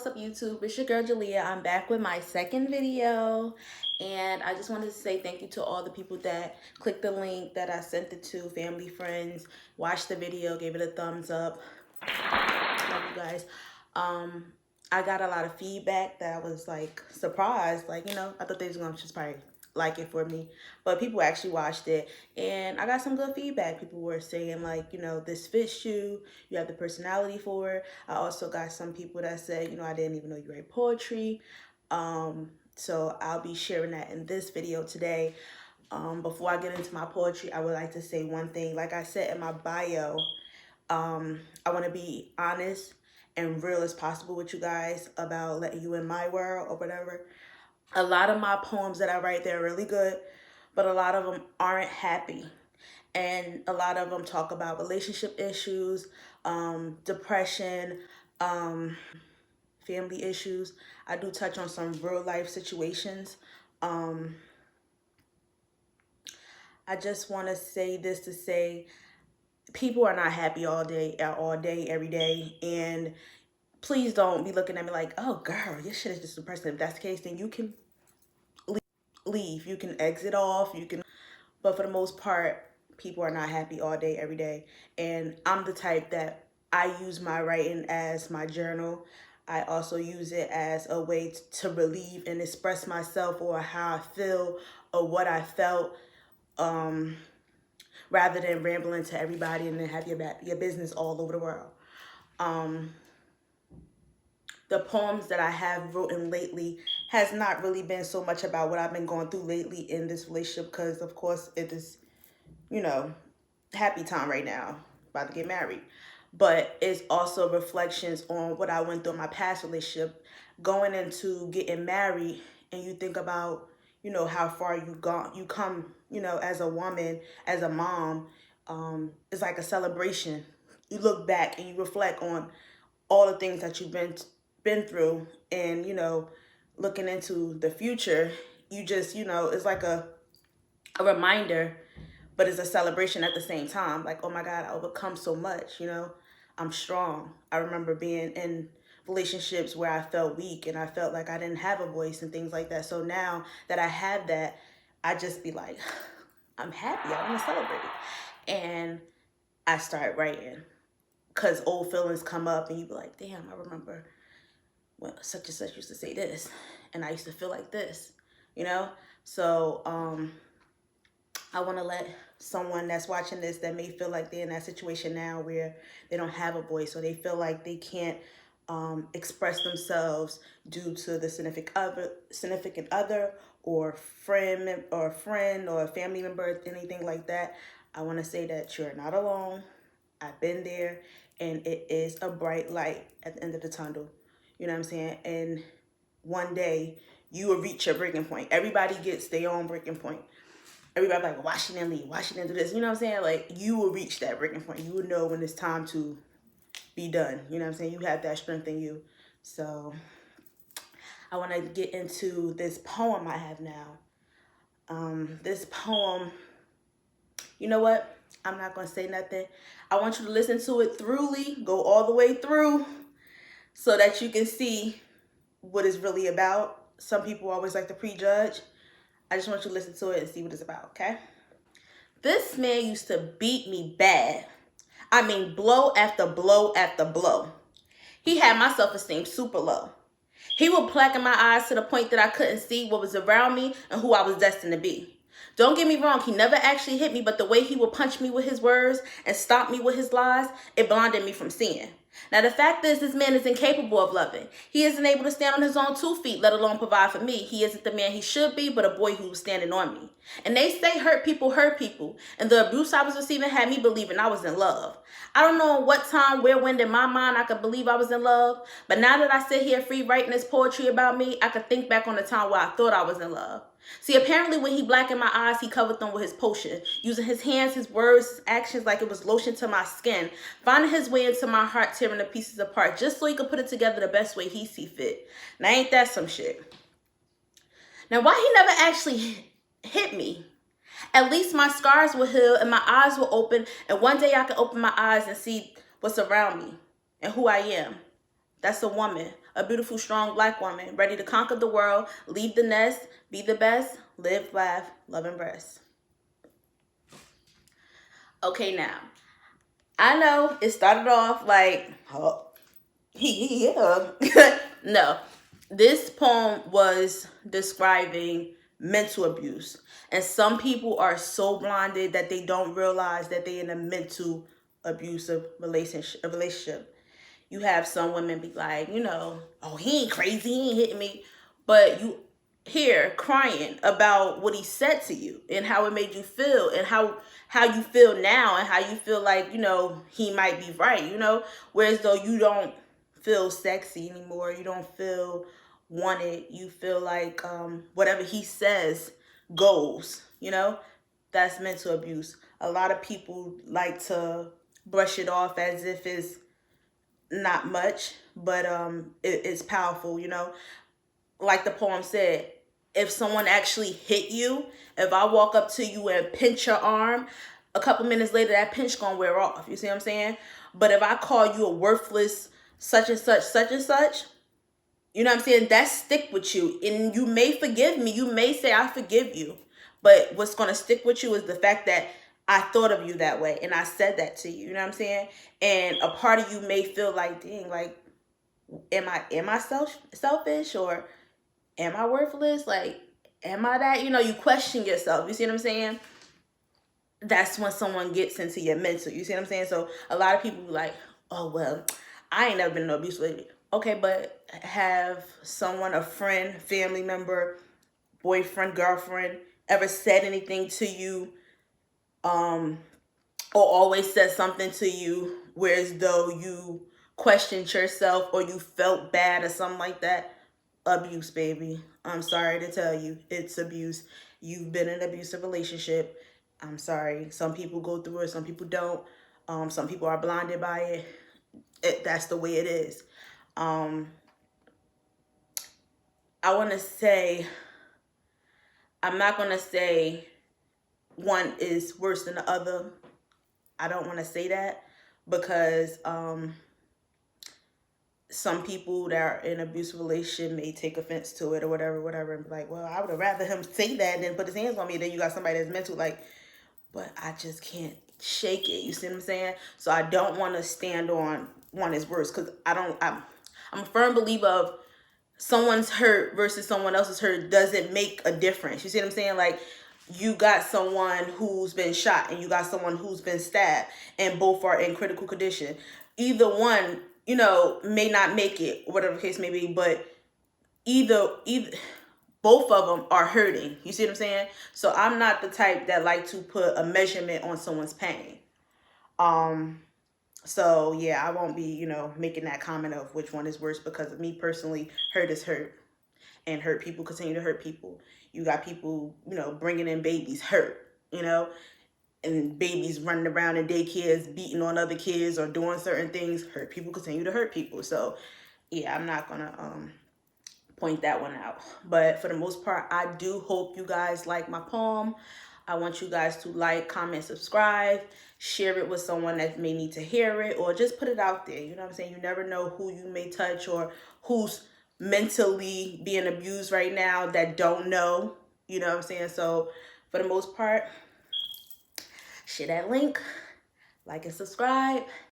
what's up YouTube? It's your girl Jaleeyah. I'm back with my second video, and I just wanted to say thank you to all the people that clicked the link that I sent it to, family, friends, watched the video, gave it a thumbs up. Love you guys. I got a lot of feedback that I was like surprised, like, I thought they was gonna just probably like it for me, but people actually watched it, and I got some good feedback. People were saying like, this fits you, you have the personality for it. I also got some people that said, I didn't even know you write poetry. So I'll be sharing that in this video today. Before I get into my poetry, I would like to say one thing. Like I said in my bio, I want to be honest and real as possible with you guys about letting you in my world or whatever. A lot of my poems that I write, they're really good, but a lot of them aren't happy. And a lot of them talk about relationship issues, depression, family issues. I do touch on some real life situations. I just want to say this to say, people are not happy all day, every day. And please don't be looking at me like, oh girl, your shit is just depressing. If that's the case, then you can leave. You can exit off. But for the most part, people are not happy all day, every day. And I'm the type that I use my writing as my journal. I also use it as a way to relieve and express myself or how I feel or what I felt, rather than rambling to everybody and then have your business all over the world. The poems that I have written lately has not really been so much about what I've been going through lately in this relationship, because of course it is, happy time right now, about to get married. But it's also reflections on what I went through in my past relationship, going into getting married, and you think about, how far you come, as a woman, as a mom. It's like a celebration. You look back and you reflect on all the things that you've been through, and looking into the future, you just, it's like a reminder, but it's a celebration at the same time. Like, oh my God, I overcome so much, I'm strong. I remember being in relationships where I felt weak and I felt like I didn't have a voice and things like that. So now that I have that, I just be like, I'm happy, I want to celebrate. And I start writing, because old feelings come up and you be like, damn, I remember when such and such used to say this, and I used to feel like this, So I want to let someone that's watching this that may feel like they're in that situation now where they don't have a voice, or they feel like they can't express themselves due to the significant other or friend or family member, anything like that. I want to say that you're not alone. I've been there, and it is a bright light at the end of the tunnel. You know what I'm saying? And one day you will reach your breaking point. Everybody gets their own breaking point. Everybody like, Washington leave, Washington do this. You know what I'm saying? Like, you will reach that breaking point. You will know when it's time to be done. You know what I'm saying? You have that strength in you. So I want to get into this poem I have now. This poem, you know what? I'm not going to say nothing. I want you to listen to it thoroughly, go all the way through, so that you can see what it's really about. Some people always like to prejudge. I just want you to listen to it and see what it's about, okay? This man used to beat me bad. I mean, blow after blow after blow. He had my self-esteem super low. He would blacken my eyes to the point that I couldn't see what was around me and who I was destined to be. Don't get me wrong, he never actually hit me, but the way he would punch me with his words and stop me with his lies, it blinded me from seeing. Now, the fact is, this man is incapable of loving. He isn't able to stand on his own 2 feet, let alone provide for me. He isn't the man he should be, but a boy who was standing on me. And they say hurt people, and the abuse I was receiving had me believing I was in love. I don't know what time, where, when in my mind I could believe I was in love, but now that I sit here free writing this poetry about me, I could think back on the time where I thought I was in love. See, apparently when he blackened my eyes, he covered them with his potion, using his hands, his words, his actions like it was lotion to my skin, finding his way into my heart, tearing the pieces apart, just so he could put it together the best way he see fit. Now, ain't that some shit? Now, why he never actually hit me? At least my scars were healed and my eyes were open, and one day I could open my eyes and see what's around me and who I am. That's a woman, a beautiful, strong black woman, ready to conquer the world, leave the nest, be the best, live, laugh, love, and breast. Okay, now, I know it started off like, oh, yeah. No, this poem was describing mental abuse. And some people are so blinded that they don't realize that they're in a mental abusive relationship. You have some women be like, oh, he ain't crazy, he ain't hitting me. But you hear crying about what he said to you and how it made you feel and how you feel now and how you feel like, he might be right, whereas though you don't feel sexy anymore, you don't feel wanted, you feel like whatever he says goes, that's mental abuse. A lot of people like to brush it off as if it's not much, but it's powerful, like the poem said. If someone actually hit you, if I walk up to you and pinch your arm, a couple minutes later that pinch gonna wear off, you see what I'm saying? But if I call you a worthless such and such, you know what I'm saying, that stick with you, and you may forgive me, you may say I forgive you, but what's gonna stick with you is the fact that I thought of you that way and I said that to you, you know what I'm saying? And a part of you may feel like, dang, like, am I selfish, or am I worthless? Like, am I that? You question yourself. You see what I'm saying? That's when someone gets into your mental. You see what I'm saying? So a lot of people be like, oh, well, I ain't never been in an abusive relationship. Okay, but have someone, a friend, family member, boyfriend, girlfriend, ever said anything to you, or always said something to you whereas though you questioned yourself or you felt bad or something like that? Abuse, baby. I'm sorry to tell you, it's abuse. You've been in an abusive relationship. I'm sorry. Some people go through it, some people don't. Some people are blinded by it. That's the way it is. I want to say, I'm not going to say one is worse than the other. I don't want to say that because some people that are in an abusive relationship may take offense to it or whatever, and be like, well, I would have rather him say that than put his hands on me. Then you got somebody that's mental, like, but I just can't shake it. You see what I'm saying? So I don't want to stand on one is worse, because I'm a firm believer of someone's hurt versus someone else's hurt doesn't make a difference. You see what I'm saying? Like, you got someone who's been shot and you got someone who's been stabbed, and both are in critical condition. Either one, may not make it, whatever the case may be, but either both of them are hurting. You see what I'm saying? So I'm not the type that like to put a measurement on someone's pain. So yeah, I won't be, making that comment of which one is worse, because of me personally, hurt is hurt, and hurt people continue to hurt people. You got people, bringing in babies hurt, and babies running around in daycares, beating on other kids or doing certain things. Hurt people continue to hurt people. So yeah, I'm not gonna point that one out. But for the most part, I do hope you guys like my poem. I want you guys to like, comment, subscribe, share it with someone that may need to hear it, or just put it out there. You know what I'm saying? You never know who you may touch or who's mentally being abused right now that don't know. You know what I'm saying? So for the most part, share that link, like and subscribe.